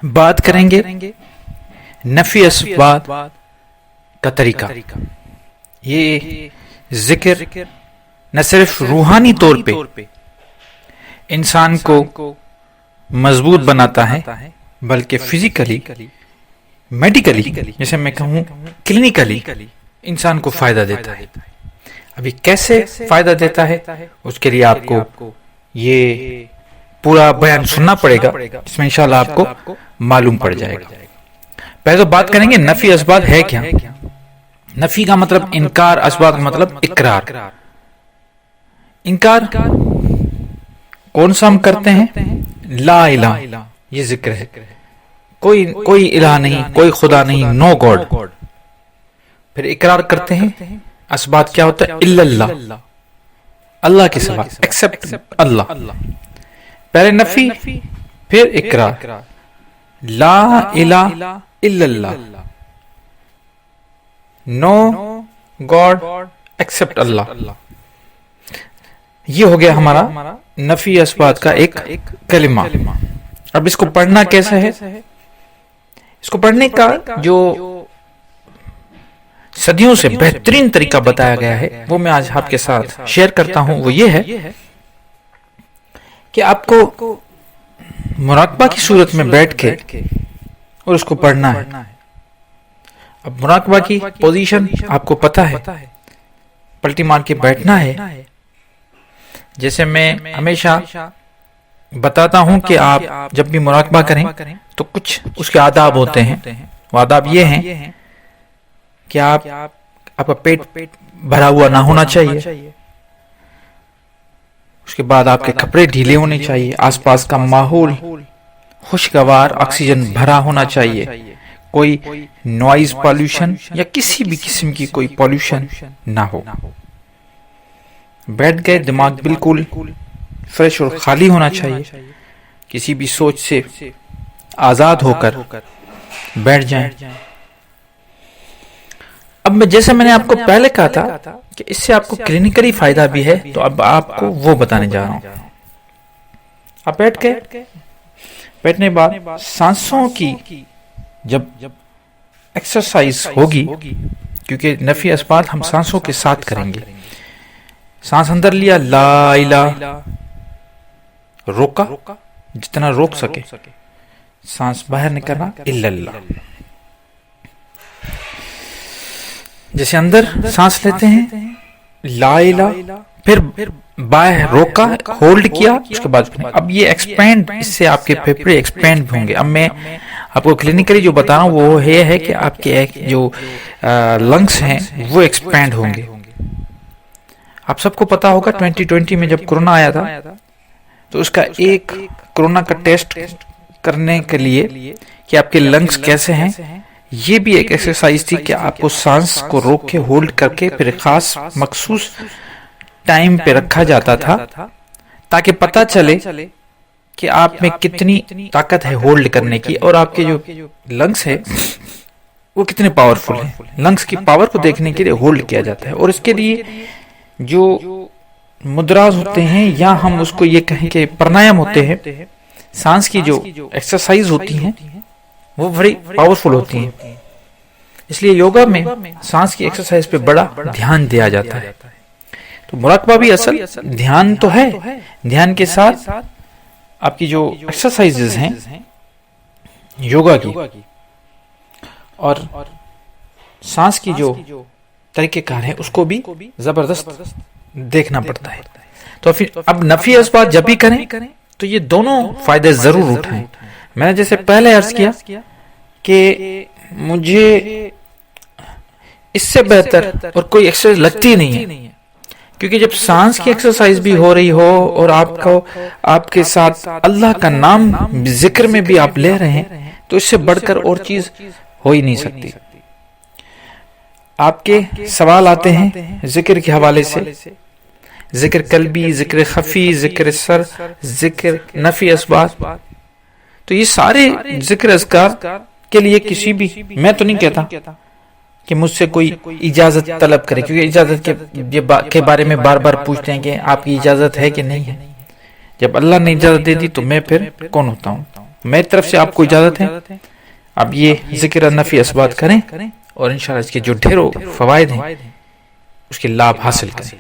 بات کریں گے نفی اسبات کا طریقہ. یہ ذکر نہ صرف روحانی طور پہ انسان کو مضبوط بناتا ہے بلکہ فزیکلی، میڈیکلی، جیسے میں کہوں کلینکلی انسان کو فائدہ دیتا ہے. ابھی کیسے فائدہ دیتا ہے اس کے لیے آپ کو یہ پورا بیان سننا پڑے گا، جس میں انشاءاللہ آپ کو معلوم پڑ جائے گا. پہلے تو بات کریں گے نفی اسبات ہے کیا. نفی کا مطلب انکار، اسبات کا مطلب اقرار. انکار کون سا ہم کرتے ہیں؟ لا الہ، یہ ذکر ہے. کوئی الہ نہیں، کوئی خدا نہیں، نو گاڈ. پھر اقرار کرتے ہیں. اسبات کیا ہوتا ہے؟ الا اللہ، اللہ کے سوا، ایکسپٹ اللہ. پہلے نفی پھر اقرار. لا الہ الا اللہ، نو گاڈ ایکسپٹ اللہ. یہ ہو گیا ہمارا نفی اسبات کا ایک کلمہ. اب اس کو پڑھنا کیسے ہے؟ اس کو پڑھنے کا جو صدیوں سے بہترین طریقہ بتایا گیا ہے وہ میں آج آپ کے ساتھ شیئر کرتا ہوں. وہ یہ ہے کہ آپ کو مراقبہ کی صورت میں بیٹھ کے اور اس کو پڑھنا ہے. اب مراقبہ کی پوزیشن آپ کو پتا ہے، پلٹی مار کے بیٹھنا ہے. جیسے میں ہمیشہ بتاتا ہوں کہ آپ جب بھی مراقبہ کریں تو کچھ اس کے آداب ہوتے ہیں. وہ آداب یہ ہیں کہ آپ کا پیٹ بھرا ہوا نہ ہونا چاہیے. اس کے بعد آپ کے کپڑے ڈھیلے ہونے چاہیے. آس پاس کا ماحول خوشگوار، آکسیجن بھرا ہونا چاہیے. کوئی نوائز پالوشن یا کسی بھی قسم کی کوئی پالوشن نہ ہو. بیٹھ گئے، دماغ بالکل فریش اور خالی ہونا چاہیے. کسی بھی سوچ سے آزاد ہو کر بیٹھ جائیں. اب جیسے میں نے آپ کو پہلے کہا تھا کہ اس سے آپ کو کلینکلی فائدہ بھی ہے، تو اب آپ کو وہ بتانے جا رہا ہوں. آپ بیٹھ گئے، بیٹھنے کے بعد سانسوں کی جب ایکسرسائز ہوگی، کیونکہ نفی اسبات ہم سانسوں کے ساتھ کریں گے. سانس اندر لیا، لا الہ، روکا جتنا روک سکے. سانس باہر نکلنا، الا اللہ. جیسے اندر سانس لیتے ہیں لا الہ، پھر باہر روکا، ہولڈ کیا، اس کے بعد اب یہ ایکسپینڈ، اس سے آپ کے پھیپھڑے ایکسپینڈ بھی ہوں گے. اب میں آپ کو کلینکلی جو بتا رہا ہوں وہ یہ ہے کہ آپ کے جو لنگس ہیں وہ ایکسپینڈ ہوں گے. آپ سب کو پتا ہوگا 2020 میں جب کورونا آیا تھا تو اس کا ایک کورونا کا ٹیسٹ کرنے کے لیے کہ آپ کے لنگس کیسے ہیں، یہ بھی ایک ایکسرسائز تھی کہ آپ کو سانس کو روک کے ہولڈ کر کے پھر خاص مخصوص ٹائم پہ رکھا جاتا تھا تاکہ پتا چلے کہ آپ میں کتنی طاقت ہے ہولڈ کرنے کی، اور آپ کے جو لنگس ہے وہ کتنے پاورفل ہیں. لنگس کی پاور کو دیکھنے کے لیے ہولڈ کیا جاتا ہے. اور اس کے لیے جو مدراز ہوتے ہیں یا ہم اس کو یہ کہیں کہ پرانایام ہوتے ہیں، سانس کی جو ایکسرسائز ہوتی ہیں وہ بڑی پاورفل ہوتی ہیں. اس لیے یوگا میں سانس کی ایکسرسائز پہ بڑا دھیان دیا جاتا ہے. تو مراقبہ بھی اصل دھیان تو ہے، دھیان کے ساتھ آپ کی جو ایکسرسائزز ہیں یوگا کی اور سانس کی جو طریقہ کار ہے اس کو بھی زبردست دیکھنا پڑتا ہے. تو پھر اب نفی اسبات جب بھی کریں تو یہ دونوں فائدے ضرور اٹھائیں. میں نے جیسے پہلے عرض کیا کہ مجھے اس سے بہتر اور کوئی ایکسرسائز لگتی نہیں ہے، کیونکہ جب سانس کی ایکسرسائز بھی ہو رہی ہو اور آپ کے ساتھ اللہ کا نام ذکر میں بھی آپ لے رہے ہیں تو اس سے بڑھ کر اور چیز ہو ہی نہیں سکتی. آپ کے سوال آتے ہیں ذکر کے حوالے سے، ذکر قلبی، ذکر خفی، ذکر سر، ذکر نفی اسبات. تو یہ سارے ذکر اذکار کے لیے کسی بھی، میں تو نہیں کہتا کہ مجھ سے کوئی اجازت طلب کرے، کیونکہ اجازت کے بارے میں بار بار پوچھتے ہیں کہ آپ کی اجازت ہے کہ نہیں ہے. جب اللہ نے اجازت دے دی تو میں پھر کون ہوتا ہوں. میری طرف سے آپ کو اجازت ہے. اب یہ ذکر نفی اسبات کریں اور انشاءاللہ اس کے جو ڈھیروں فوائد ہیں اس کے لابھ حاصل کریں.